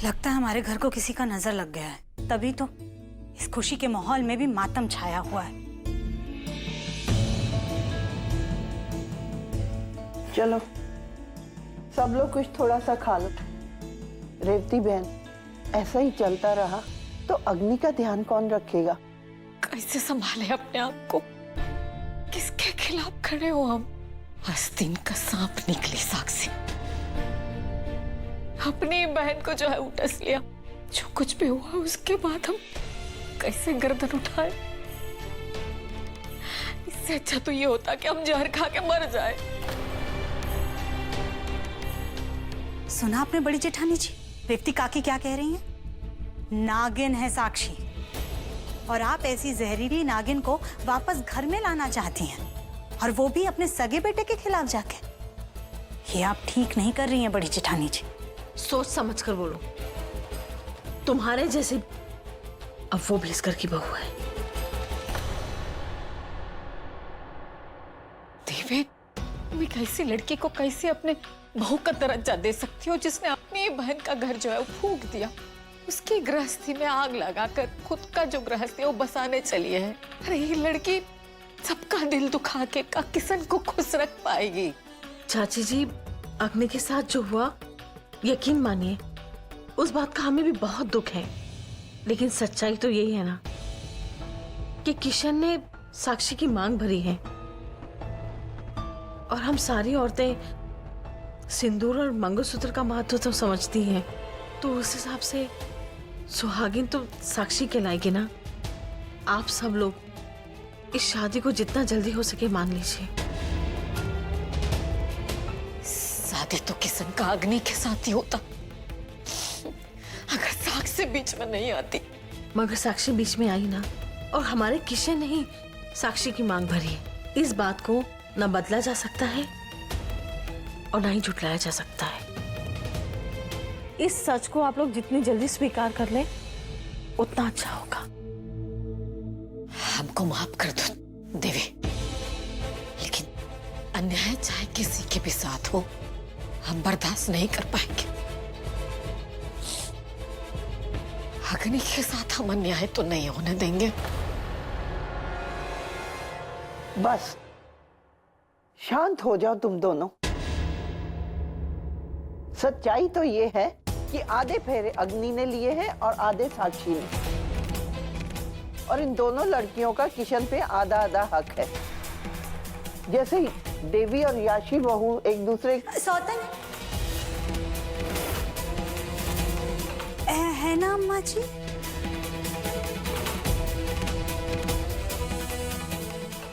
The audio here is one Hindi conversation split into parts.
लगता है हमारे घर को किसी का नजर लग गया है, तभी तो इस खुशी के माहौल में भी मातम छाया हुआ है। चलो सब लोग कुछ थोड़ा सा खा लो। रेवती बहन, ऐसा ही चलता रहा तो अग्नि का ध्यान कौन रखेगा? कैसे संभाले अपने आप को? किसके खिलाफ खड़े हो हम? आस्तीन का सांप निकली साक्षी। अपनी बहन को जो है उटस लिया। जो कुछ भी हुआ उसके बाद हम कैसे गर्दन उठाए? इससे अच्छा तो ये होता कि हम जहर खा के मर जाए। सुना आपने बड़ी जेठानी जी, रेवती काकी क्या कह रही हैं? नागिन है साक्षी, और आप ऐसी जहरीली नागिन को वापस घर में लाना चाहती हैं, और वो भी अपने सगे बेटे के खिलाफ जाके। ये आप ठीक नहीं कर रही हैं बड़ी जेठानी जी। सोच समझ कर बोलो। तुम्हारे जैसे अब वो भी इस घर की बहू है। देवी, तुम एक ऐसी लड़की को कैसे अपने बहू का दर्जा दे सकती हो जिसने अपनी बहन का घर जो है वो फूंक दिया, उसकी गृहस्थी में आग लगाकर खुद का जो गृहस्थी है वो बसाने चली है। अरे ये लड़की सबका दिल दुखा के का किसन को खुश रख पाएगी? चाची जी, अग्नि के साथ जो हुआ, यकीन मानिए उस बात का हमें भी बहुत दुख है, लेकिन सच्चाई तो यही है ना कि किशन ने साक्षी की मांग भरी है, और हम सारी औरतें सिंदूर और मंगलसूत्र का महत्व तो समझती हैं, तो उस हिसाब से सुहागिन तो साक्षी कहलाएगी ना। आप सब लोग इस शादी को जितना जल्दी हो सके मान लीजिए। शादी तो किसन का अग्नि के साथ ही होता अगर साक्षी बीच में नहीं आती। मगर साक्षी बीच में आई ना, और हमारे किशन ने ही साक्षी की मांग भरी है। इस बात को न बदला जा सकता है और ना ही झुटलाया जा सकता है। इस सच को आप लोग जितनी जल्दी स्वीकार कर लें उतना अच्छा होगा। हमको माफ कर दो देवी, लेकिन अन्याय चाहे किसी के भी साथ हो, हम बर्दाश्त नहीं कर पाएंगे। अग्नि के साथ हम अन्याय तो नहीं होने देंगे। बस शांत हो जाओ तुम दोनों। सच्चाई तो ये है कि आधे फेरे अग्नि ने लिए हैं और आधे साक्षी ने, और इन दोनों लड़कियों का किशन पे आधा आधा हक है। जैसे ही देवी और याशी बहू एक दूसरे सौतन है ना अम्मा जी?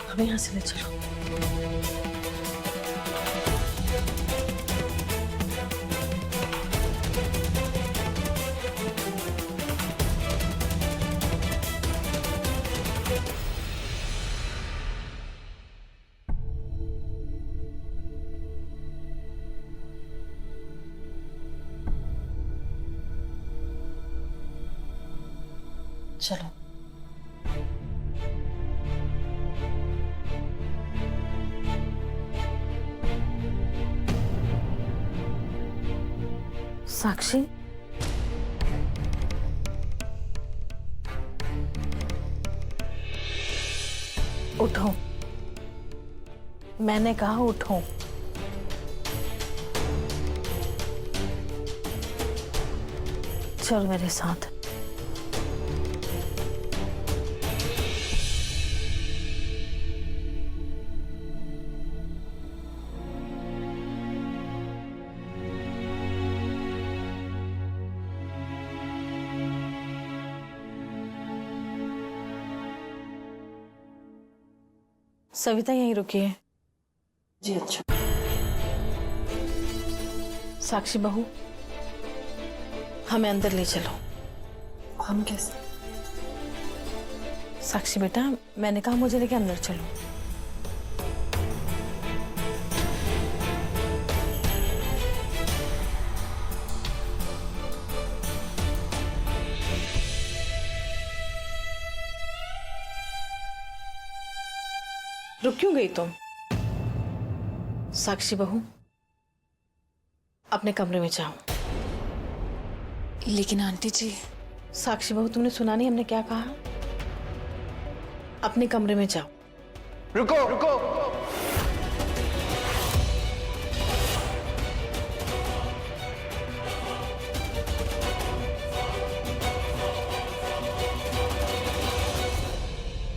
हमें यहाँ से ले चलो। चलो। साक्षी, उठो। मैंने कहा उठो। चल मेरे साथ। सविता यहीं रुकी है। जी अच्छा। साक्षी बहू, हमें अंदर ले चलो। हम कैसे? साक्षी बेटा, मैंने कहा मुझे लेके अंदर चलो। रुक क्यों गई तुम? साक्षी बहू, अपने कमरे में जाओ। लेकिन आंटी जी। साक्षी बहू, तुमने सुना नहीं हमने क्या कहा? अपने कमरे में जाओ। रुको रुको,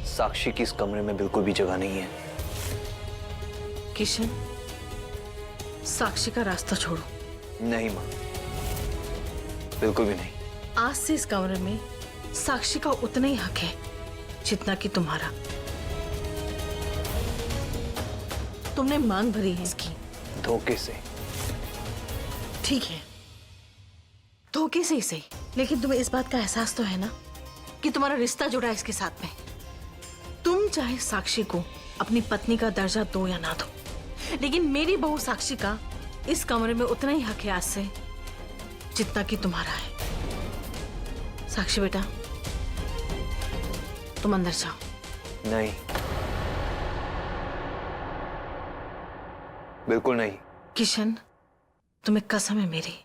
साक्षी की इस कमरे में बिल्कुल भी जगह नहीं है। किशन, साक्षी का रास्ता छोड़ो। नहीं माँ, बिल्कुल भी नहीं। आज से इस कमरे में साक्षी का उतना ही हक है जितना कि तुम्हारा। तुमने मांग भरी है इसकी धोखे से। ठीक है, धोखे से ही सही, लेकिन तुम्हें इस बात का एहसास तो है ना कि तुम्हारा रिश्ता जुड़ा है इसके साथ में। तुम चाहे साक्षी को अपनी पत्नी का दर्जा दो या ना दो, लेकिन मेरी बहू साक्षी का इस कमरे में उतना ही हक है आज से जितना कि तुम्हारा है। साक्षी बेटा, तुम अंदर जाओ। नहीं, बिल्कुल नहीं। किशन, तुम्हें कसम है मेरी,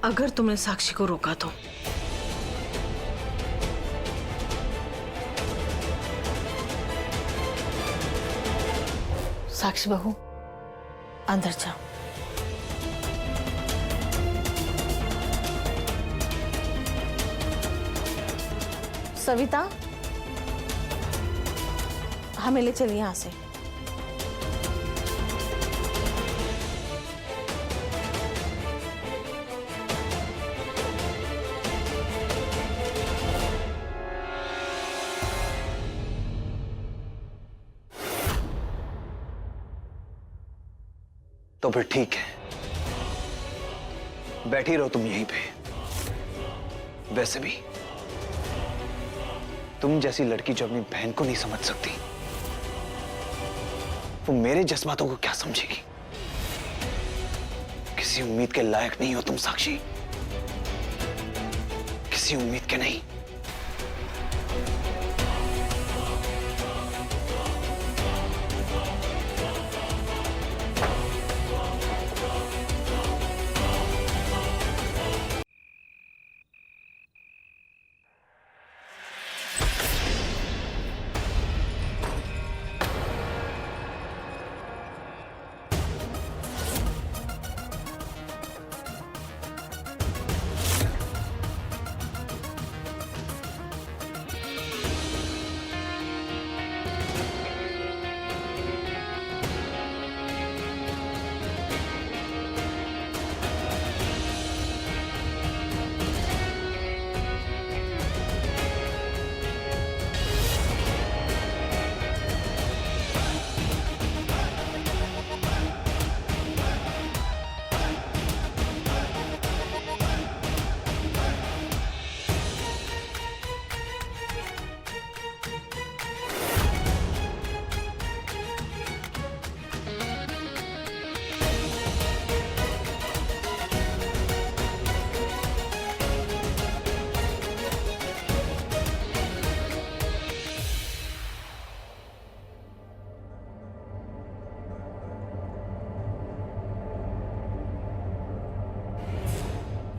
अगर तुमने साक्षी को रोका तो साक्षी बहू, अंदर जाओ। सविता, हमें ले चलिए यहां से। तो फिर ठीक है, बैठी रहो तुम यहीं पे। वैसे भी तुम जैसी लड़की जो अपनी बहन को नहीं समझ सकती, वो मेरे जज्बातों को क्या समझेगी? किसी उम्मीद के लायक नहीं हो तुम साक्षी, किसी उम्मीद के नहीं।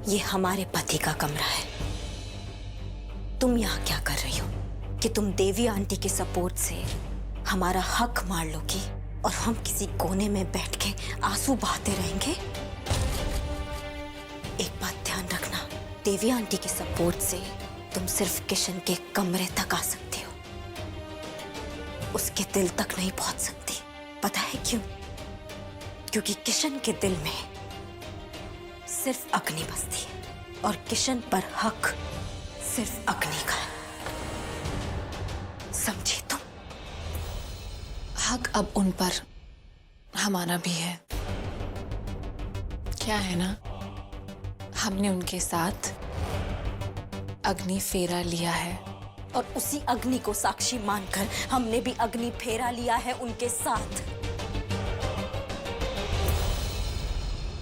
ये हमारे पति का कमरा है। तुम यहाँ क्या कर रही हो कि तुम देवी आंटी के सपोर्ट से हमारा हक मार लोगी और हम किसी कोने में बैठ के आंसू बहाते रहेंगे? एक बात ध्यान रखना, देवी आंटी के सपोर्ट से तुम सिर्फ किशन के कमरे तक आ सकती हो, उसके दिल तक नहीं पहुंच सकती। पता है क्यों? क्योंकि किशन के दिल में सिर्फ अग्नि बसती है और किशन पर हक सिर्फ अग्नि का है। समझी तुम? हक अब उन पर हमारा भी है। क्या है ना, हमने उनके साथ अग्नि फेरा लिया है और उसी अग्नि को साक्षी मानकर हमने भी अग्नि फेरा लिया है उनके साथ।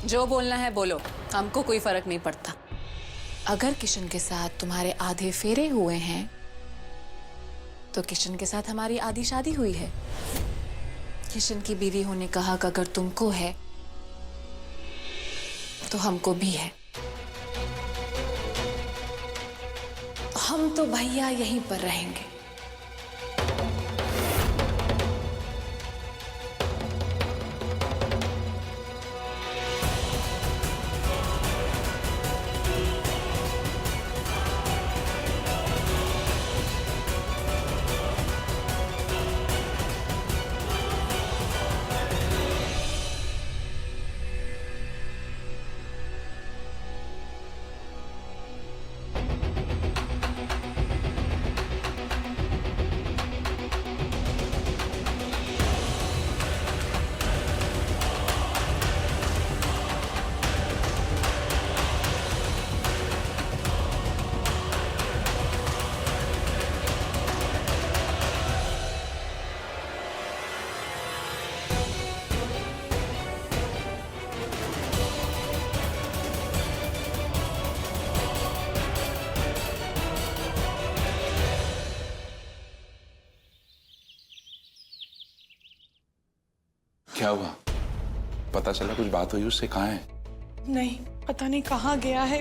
जो बोलना है बोलो, हमको कोई फर्क नहीं पड़ता। अगर किशन के साथ तुम्हारे आधे फेरे हुए हैं तो किशन के साथ हमारी आधी शादी हुई है। किशन की बीवी होने का हक अगर तुमको है तो हमको भी है। हम तो भैया यहीं पर रहेंगे। क्या हुआ? पता चला कुछ बात हुई उससे? कहाँ है? नहीं, पता नहीं कहाँ गया है,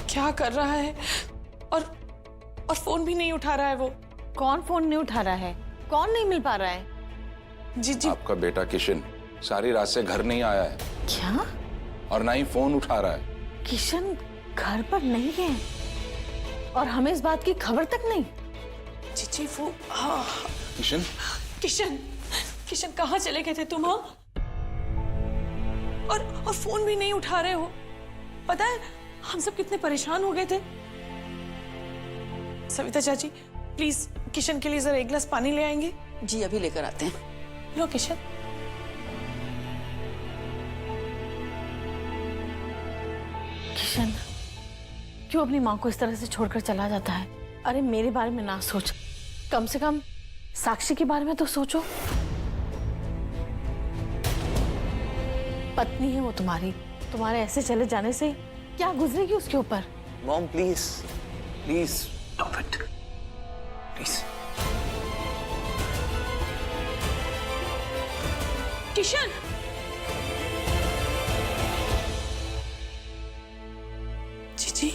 क्या कर रहा है, और फोन भी नहीं उठा रहा है वो। कौन फोन नहीं उठा रहा है? कौन नहीं मिल पा रहा है? जी जी। आपका बेटा किशन सारी रात से घर नहीं आया है। क्या? और ना ही फोन उठा रहा है। किशन घर पर नहीं है और हमें इस बात की खबर तक नहीं। जी जी वो हाँ। किशन? किशन किशन कहाँ चले गए थे तुम? हाँ, और फोन भी नहीं उठा रहे हो। पता है हम सब कितने परेशान हो गए थे। सविता चाची प्लीज किशन के लिए जरा एक गिलास पानी ले आएंगे? जी अभी लेकर आते हैं। लो किशन। किशन क्यों अपनी माँ को इस तरह से छोड़कर चला जाता है? अरे मेरे बारे में ना सोच, कम से कम साक्षी के बारे में तो सोचो। पत्नी है वो तुम्हारी, तुम्हारे ऐसे चले जाने से क्या गुजरेगी उसके ऊपर? Mom please please stop it please. Kishan ji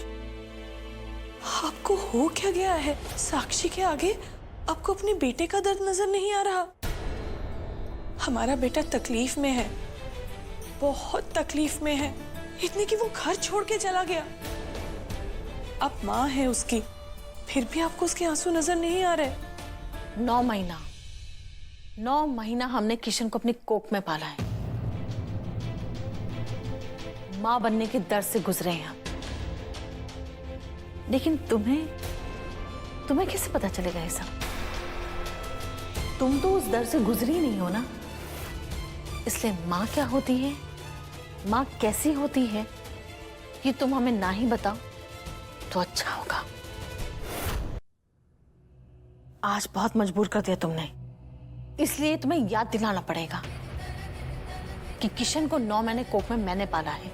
आपको हो क्या गया है? साक्षी के आगे आपको अपने बेटे का दर्द नजर नहीं आ रहा? हमारा बेटा तकलीफ में है, बहुत तकलीफ में है, इतनी कि वो घर छोड़ के चला गया। आप माँ है उसकी, फिर भी आपको उसके आंसू नजर नहीं आ रहे। 9 महीना हमने किशन को अपनी कोख में पाला है। माँ बनने के दर्द से गुजरे हैं हम। लेकिन तुम्हें कैसे पता चलेगा ये सब? तुम तो उस दर्द से गुजरी नहीं हो ना, इसलिए माँ क्या होती है, माँ कैसी होती है, ये तुम हमें ना ही बताओ तो अच्छा होगा। आज बहुत मजबूर कर दिया तुमने, इसलिए तुम्हें याद दिलाना पड़ेगा कि किशन को 9 महीने कोख में मैंने पाला है।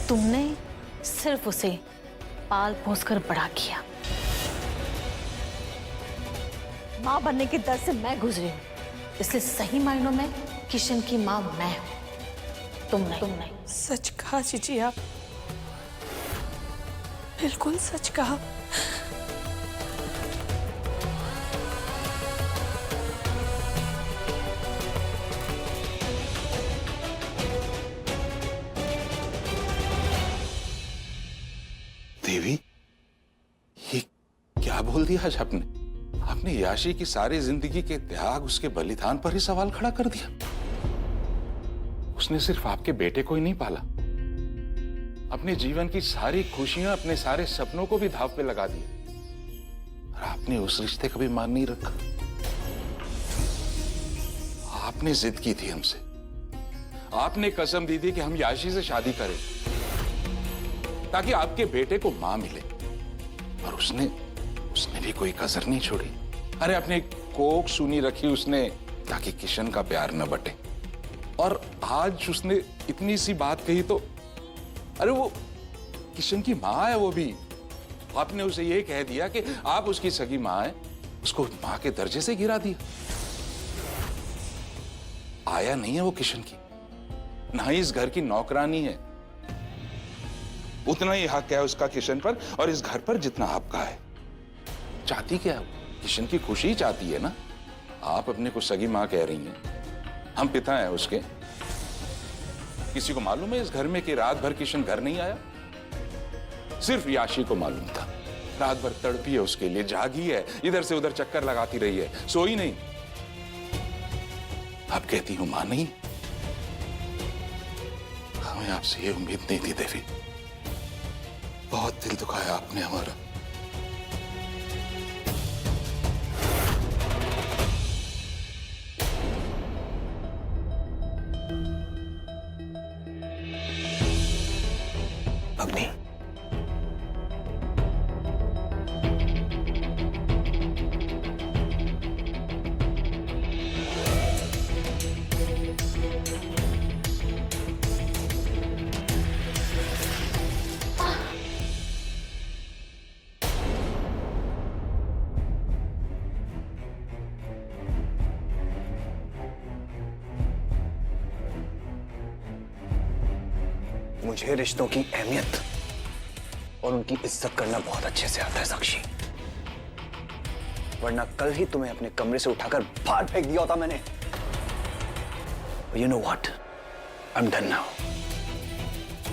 तुमने सिर्फ उसे पाल पोस कर बड़ा किया। मां बनने के दर्द से मैं गुजरी हूं, इसलिए सही मायनों में किशन की मां मैं हूं, तुम नहीं। सच कहा जीजी आप, बिल्कुल सच कहा। देवी, ये क्या बोल दिया आज आपने? आपने याशी की सारी जिंदगी के त्याग, उसके बलिदान पर ही सवाल खड़ा कर दिया। उसने सिर्फ आपके बेटे को ही नहीं पाला, अपने जीवन की सारी खुशियां, अपने सारे सपनों को भी दांव पे लगा दिया। और आपने उस रिश्ते का भी मान नहीं रखा। आपने जिद की थी हमसे, आपने कसम दी थी कि हम याशी से शादी करें ताकि आपके बेटे को मां मिले, और उसने भी कोई कसर नहीं छोड़ी। अरे अपने कोख सुनी रखी उसने ताकि किशन का प्यार न बटे, और आज उसने इतनी सी बात कही तो अरे वो किशन की मां है, वो भी आपने उसे ये कह दिया कि आप उसकी सगी मां है, उसको मां के दर्जे से गिरा दिया। आया नहीं है वो किशन की, ना ही इस घर की नौकरानी है। उतना ही हक है उसका किशन पर और इस घर पर जितना आपका है। चाहती क्या है? किशन की खुशी चाहती है ना। आप अपने को सगी मां कह रही हैं, हम पिता हैं उसके। किसी को मालूम है इस घर में कि रात भर किशन घर नहीं आया? सिर्फ याशी को मालूम था। रात भर तड़पी है उसके लिए, जागी है, इधर से उधर चक्कर लगाती रही है, सोई नहीं। आप कहती हूं मां नहीं? हमें आपसे ये उम्मीद नहीं थी देवी। बहुत दिल दुखाया आपने हमारा। अग्नि, मुझे रिश्तों की अहमियत और उनकी इज्जत करना बहुत अच्छे से आता है साक्षी, वरना कल ही तुम्हें अपने कमरे से उठाकर बाहर फेंक दिया होता मैंने। You know what? I'm done now.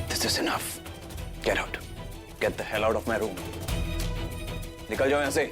This is enough. Get out. Get the hell out of my room. निकल जाओ यहां से।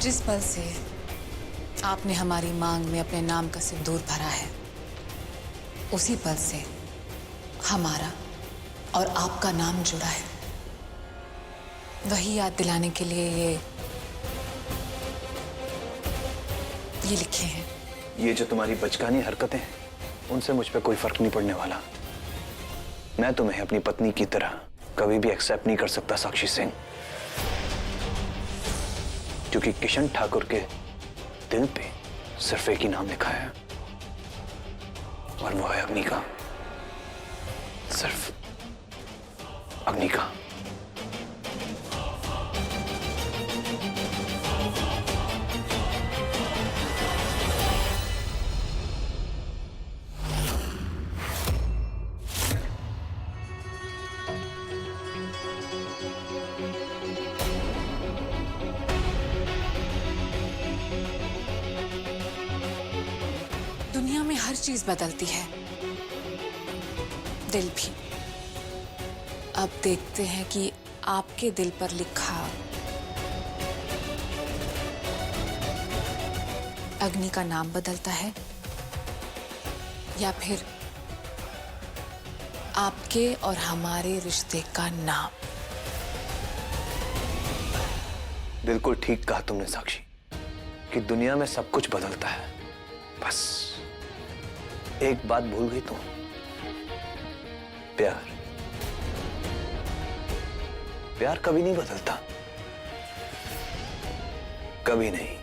जिस पल से आपने हमारी मांग में अपने नाम का सिंदूर भरा है, उसी पल से हमारा और आपका नाम जुड़ा है। वही याद दिलाने के लिए ये लिखे हैं। ये जो तुम्हारी बचकानी हरकतें हैं, उनसे मुझ पे कोई फर्क नहीं पड़ने वाला। मैं तुम्हें अपनी पत्नी की तरह कभी भी एक्सेप्ट नहीं कर सकता साक्षी सिंह, क्योंकि किशन ठाकुर के दिल पे सिर्फ एक ही नाम लिखा है और वो है अग्नि का, सिर्फ अग्नि का। दुनिया में हर चीज बदलती है, दिल भी। अब देखते हैं कि आपके दिल पर लिखा अग्नि का नाम बदलता है या फिर आपके और हमारे रिश्ते का नाम। बिल्कुल ठीक कहा तुमने साक्षी कि दुनिया में सब कुछ बदलता है, बस एक बात भूल गई तुम, प्यार। प्यार कभी नहीं बदलता, कभी नहीं।